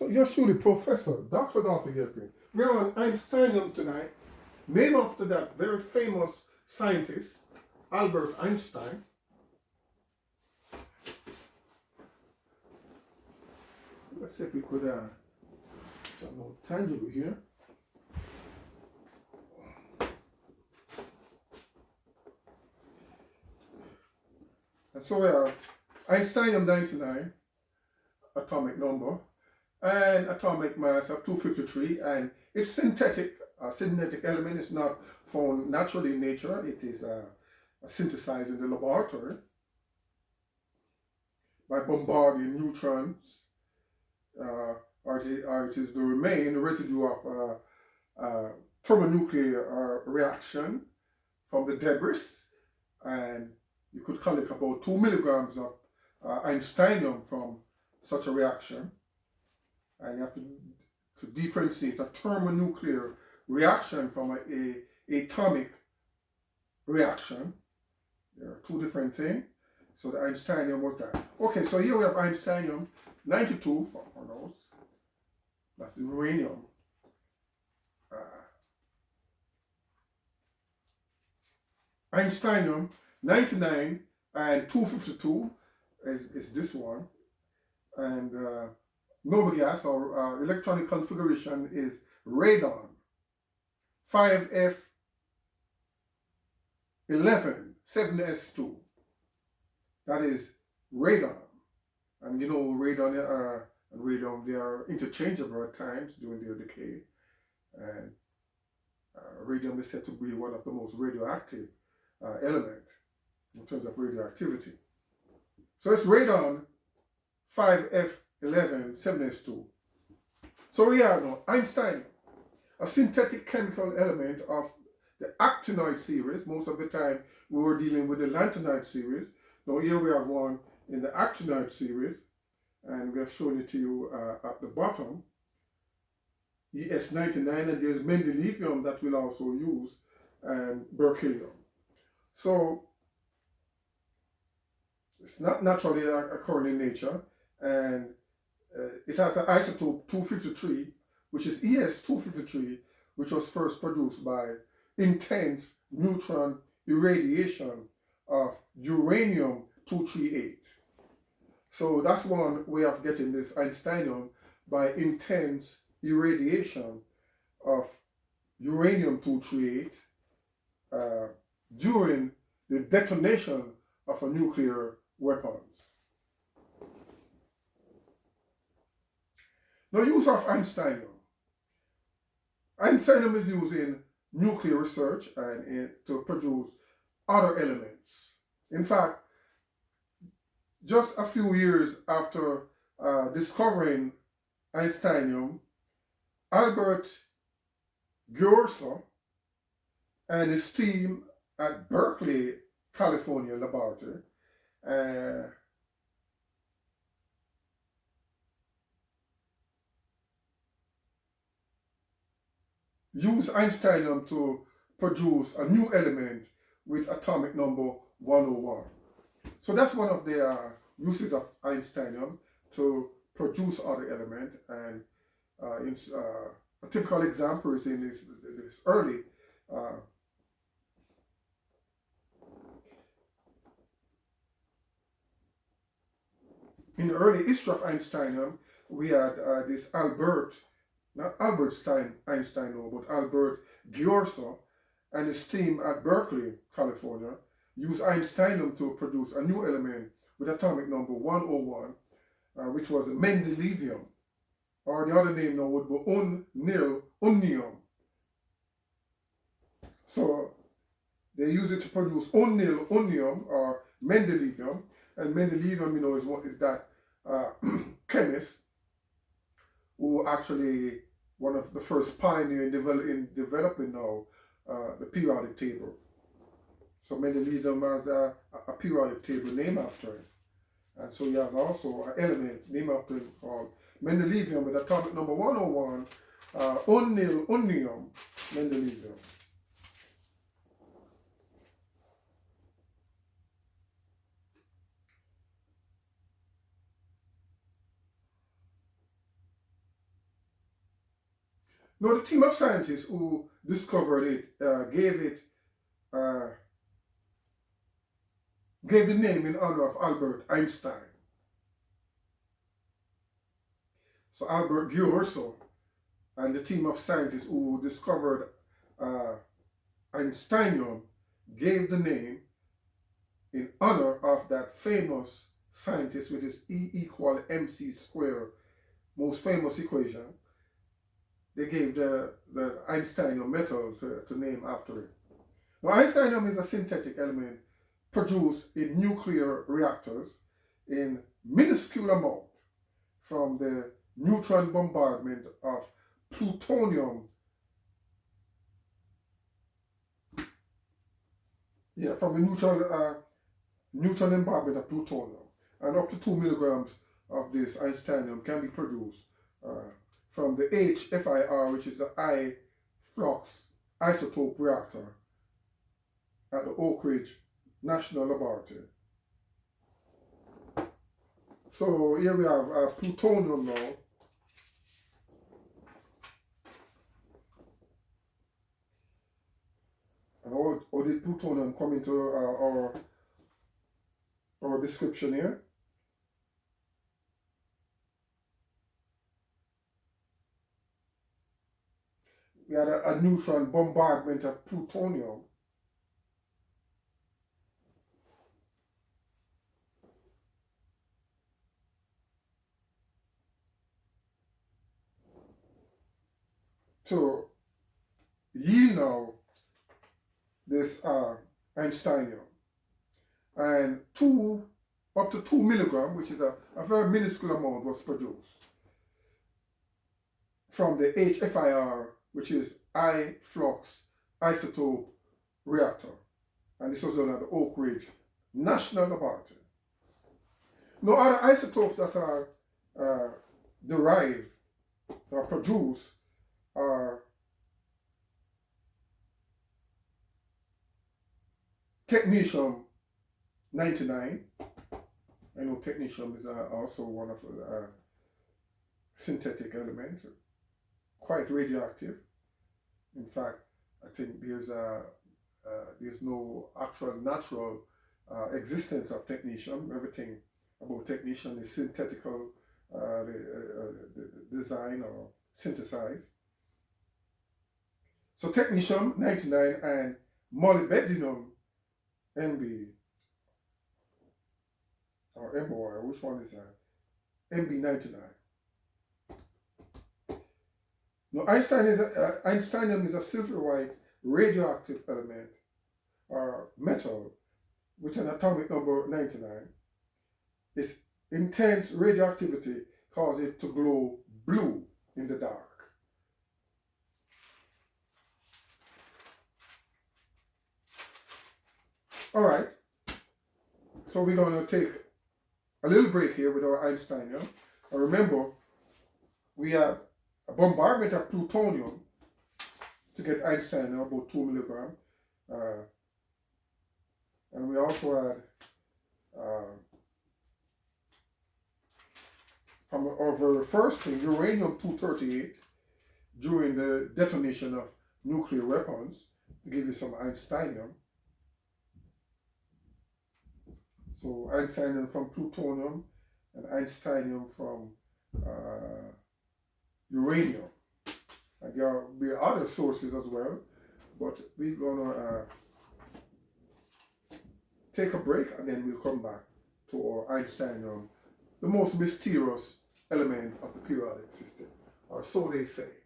So you're truly Professor, Dr. Dolphy Gilpin. We're on Einsteinium tonight, named after that very famous scientist, Albert Einstein. Let's see if we could something more tangible here. And so we have Einsteinium 99, atomic number, and atomic mass of 253, and it's synthetic. A synthetic element is not found naturally in nature. It is synthesized in the laboratory by bombarding neutrons, or it is the residue of thermonuclear reaction from the debris, and you could collect about 2 milligrams of Einsteinium from such a reaction. And you have to differentiate a thermonuclear reaction from a atomic reaction. There are two different things. So the Einsteinium was that. Okay, so here we have Einsteinium 92 for those. That's the uranium. Einsteinium 99 and 252 is this one. And noble gas or electronic configuration is radon 5F11 7S2. That is radon. And you know, radon and radium, they are interchangeable at times during their decay. And radium is said to be one of the most radioactive elements in terms of radioactivity. So it's radon 5F11 7S2. So we are now Einstein, a synthetic chemical element of the actinoid series. Most of the time we were dealing with the lanthanide series. Now here we have one in the actinoid series, and we have shown it to you at the bottom, ES99, and there's mendelevium that we'll also use, and berkelium. So it's not naturally occurring in nature, and it has an isotope 253, which is ES253, which was first produced by intense neutron irradiation of uranium-238. So that's one way of getting this Einsteinium, by intense irradiation of uranium-238 during the detonation of a nuclear weapons. Now, use of Einsteinium. Einsteinium is used in nuclear research and to produce other elements. In fact, just a few years after discovering Einsteinium, Albert Gursa and his team at Berkeley, California laboratory use Einsteinium to produce a new element with atomic number 101. So that's one of the uses of Einsteinium, to produce other elements. And a typical example is in this early in the early history of Einsteinium, we had this not Albert Einstein, but Albert Gursa and his team at Berkeley, California, used Einsteinium to produce a new element with atomic number 101, which was mendelevium, or the other name now would be unnium. So they use it to produce unnium or mendelevium, and mendelevium, you know, is that chemist who actually one of the first pioneer in developing now the periodic table. So mendelevium has a periodic table named after it. And so he has also an element named after him called mendelevium with atomic number 101, unnium mendelevium. Now, the team of scientists who discovered it gave the name in honor of Albert Einstein. So Albert Gilpin and the team of scientists who discovered Einsteinium gave the name in honor of that famous scientist with his E=mc², most famous equation. They gave the Einsteinium metal to name after it. Now, Einsteinium is a synthetic element produced in nuclear reactors in minuscule amount from the neutron bombardment of plutonium. Yeah, from the neutron bombardment of plutonium. And up to 2 milligrams of this Einsteinium can be produced from the HFIR, which is the high flux isotope reactor at the Oak Ridge National Laboratory. So here we have plutonium now. And how did plutonium come into our description here? We had a neutron bombardment of plutonium. To yield now this Einsteinium. And up to 2 milligrams, which is a very minuscule amount, was produced from the HFIR, which is high flux isotope reactor. And this was done at the Oak Ridge National Laboratory. Now, other isotopes that are derived, that are produced, are technetium 99. I know technetium is also one of the synthetic elements, quite radioactive. In fact, I think there's no actual natural existence of technetium. Everything about technetium is synthetical design or synthesized. So technetium 99 and molybdenum MB or MOR, which one is that? MB99. Now, Einsteinium is a silver white radioactive element or metal with an atomic number 99. Its intense radioactivity causes it to glow blue in the dark. All right, so we're going to take a little break here with our Einsteinium. And remember, we have a bombardment of plutonium to get Einsteinium, about 2 milligrams. And we also had, from our very first thing, uranium-238 during the detonation of nuclear weapons, to give you some Einsteinium. So Einsteinium from plutonium and Einsteinium from uranium. And there will be other sources as well, but we're gonna take a break and then we'll come back to our Einsteinium, the most mysterious element of the periodic system, or so they say.